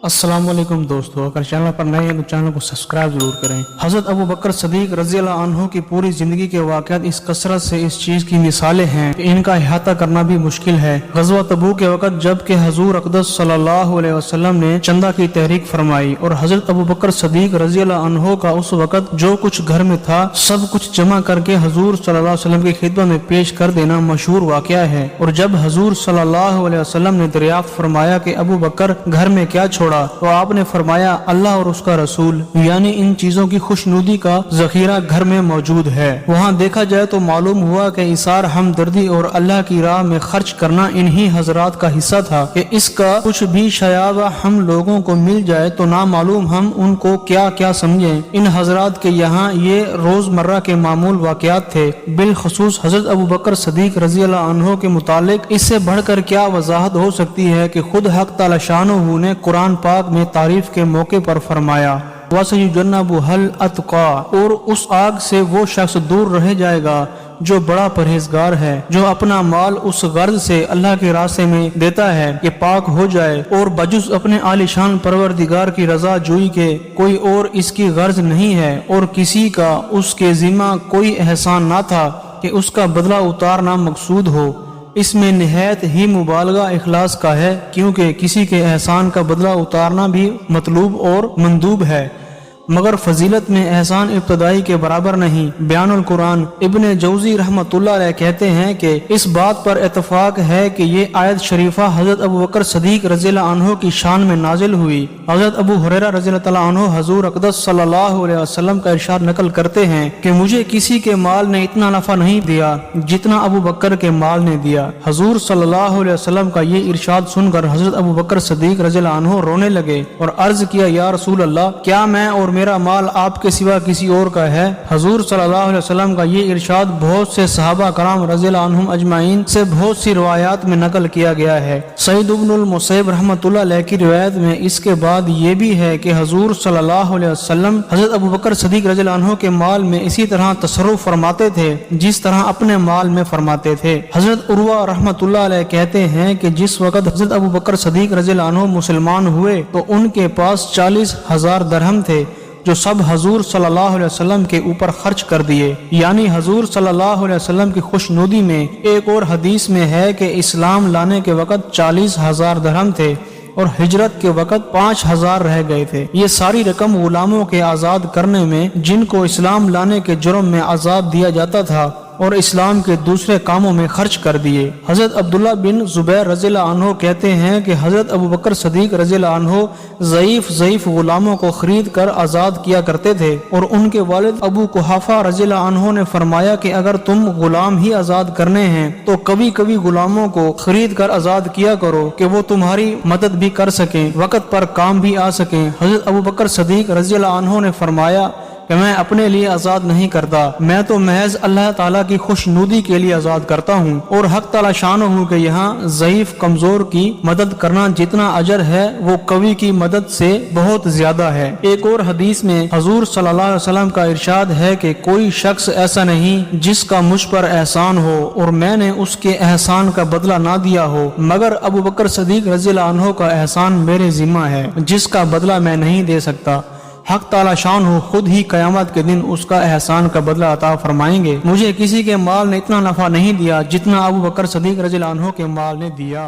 अस्सलाम वालेकुम दोस्तों, अगर चैनल पर नए हैं तो चैनल को सब्सक्राइब जरूर करें। हजरत अबू बकर सदीक रज़ी अल्लाह अन्हु की पूरी जिंदगी के वाक़यात इस कसरत से इस चीज की मिसालें हैं कि इनका अहाता करना भी मुश्किल है। ग़ज़वा तबूक के वक़्त जब के हजूर अक़दस सल्लल्लाहु अलैहि वसल्लम ने चंदा की तहरीक फरमाई और हजरत अबू बकर सदीक रज़ी अल्लाह अन्हु का उस वक़्त जो कुछ घर में था सब कुछ जमा करके हजूर सल्लल्लाहु अलैहि वसल्लम की खिदमत में पेश कर देना मशहूर वाक़या है। और जब हजूर सल्लल्लाहु अलैहि वसल्लम ने दरियाफ्त फरमाया कि अबू बकर घर में क्या छोड़ा, तो आपने फरमाया अल्लाह और उसका रसूल, यानी इन चीजों की खुशनुदी का जखीरा घर में मौजूद है। वहाँ देखा जाए तो मालूम हुआ कि इसार हमदर्दी और अल्लाह की राह में खर्च करना इन्हीं हजरात का हिस्सा था कि इसका कुछ भी शयाब हम लोगों को मिल जाए तो ना मालूम हम उनको क्या क्या समझें। इन हजरात के यहाँ ये रोजमर्रा के मामूल वाकयात थे। बिलखसूस हजरत अबू बकर सदीक रज़ी अल्लाह अन्हु के मुतालिक इससे बढ़कर क्या वजाहत हो सकती है कि खुद हक तआला शानहू ने कुरान पाक में तारीफ के मौके पर फरमाया वसयुजन्नबु हल अतका, और उस आग से वो शख्स दूर रह जाएगा जो बड़ा परहेजगार है, जो अपना माल उस गर्ज से अल्लाह के रास्ते में देता है कि पाक हो जाए और बजुज अपने आलिशान परवरदिगार की रजा जुई के कोई और इसकी गर्ज नहीं है और किसी का उसके जिम्मा कोई एहसान ना था कि उसका बदला उतारना मकसूद हो। इसमें निहायत ही मुबालगा इखलास का है, क्योंकि किसी के एहसान का बदला उतारना भी मतलूब और मंदूब है, मगर फजीलत में एहसान इब्तदाई के बराबर नहीं। बयानुल कुरान इब्ने जौजी रहमतुल्लाह अलैह कहते हैं कि इस बात पर इत्तफाक है कि ये आयत शरीफा हजरत अबू बकर सदीक रज़ी अल्लाह अन्हु की शान में नाजिल हुई। हजरत अबू हुरैरा रज़ी अल्लाह अन्हु हुजूर अक़दस सल्लल्लाहु अलैहि वसल्लम का इरशाद नकल करते हैं कि मुझे किसी के माल ने इतना नफा नहीं दिया जितना अबू बकर के माल ने दिया। हजूर सल्लल्लाहु अलैहि वसल्लम का ये इरशाद सुनकर हजरत अबू बकर सदीक रज़ी अल्लाह अन्हु रोने लगे और अर्ज किया, या रसूल अल्लाह, क्या मैं और मेरा माल आपके सिवा किसी और का है? हजूर सल्लल्लाहु अलैहि वसल्लम का ये इरशाद बहुत से सहाबा कराम रज़ियल्लाहु अन्हुम अजमाइन से बहुत सी रिवायात में नकल किया गया है। सईद इब्नुल मुसैब रहमतुल्लाह अलैह की रिवायत में इसके बाद ये भी है कि हजूर सल्लल्लाहु अलैहि वसल्लम हजरत अबू बकर सदीक रज़ियल्लाहु अन्हु के माल में इसी तरह तसर्रुफ फरमाते थे जिस तरह अपने माल में फरमाते थे। हजरत उर्वा रहमतुल्लाह अलैह कहते हैं कि जिस वक़्त हजरत अबू बकर सदीक रज़ियल्लाहु अन्हु मुसलमान हुए तो उनके पास 40,000 दरहम थे जो सब हजूर सल्लल्लाहु अलैहि वसल्लम के ऊपर खर्च कर दिए। यानी हजूर सल्लल्लाहु अलैहि वसल्लम की खुशनुदी में एक और हदीस में है कि इस्लाम लाने के वक़्त 40,000 दरहम थे और हिजरत के वक़्त 5,000 रह गए थे। ये सारी रकम गुलामों के आज़ाद करने में, जिनको इस्लाम लाने के जुर्म में आज़ाद दिया जाता था, और इस्लाम के दूसरे कामों में खर्च कर दिए। हजरत अब्दुल्ला बिन जुबैर रज़ियल्लाहु अन्हु कहते हैं कि हजरत अबू बकर सदीक रज़ियल्लाहु अन्हु ज़ईफ गुलामों को खरीद कर आज़ाद किया करते थे और उनके वालिद अबू कुहाफा रज़ियल्लाहु अन्हु ने फरमाया कि अगर तुम गुलाम ही आज़ाद करने हैं तो कभी कभी गुलामों को खरीद कर आज़ाद किया करो कि वो तुम्हारी मदद भी कर सकें, वक़्त पर काम भी आ सकें। हजरत अबू बकर सदीक रज़ियल्लाहु अन्हु ने फरमाया कि मैं अपने लिए आज़ाद नहीं करता, मैं तो महज अल्लाह ताला की खुशनुदी के लिए आज़ाद करता हूँ। और हक ताला शानहू के यहाँ ज़ईफ कमजोर की मदद करना जितना अजर है वो कवि की मदद से बहुत ज्यादा है। एक और हदीस में हजूर सल्लल्लाहु अलैहि वसल्लम का इरशाद है कि कोई शख्स ऐसा नहीं जिसका मुझ पर एहसान हो और मैंने उसके एहसान का बदला ना दिया हो, मगर अबू बकर सदीक रज़ियल्लाहु अन्हु का एहसान मेरे जिम्मा है जिसका बदला मैं नहीं दे सकता। हक ताला शान हो खुद ही कयामत के दिन उसका एहसान का बदला अता फरमाएंगे। मुझे किसी के माल ने इतना नफा नहीं दिया जितना अबू बकर सदीक रज़ियल्लाहु अन्हु के माल ने दिया।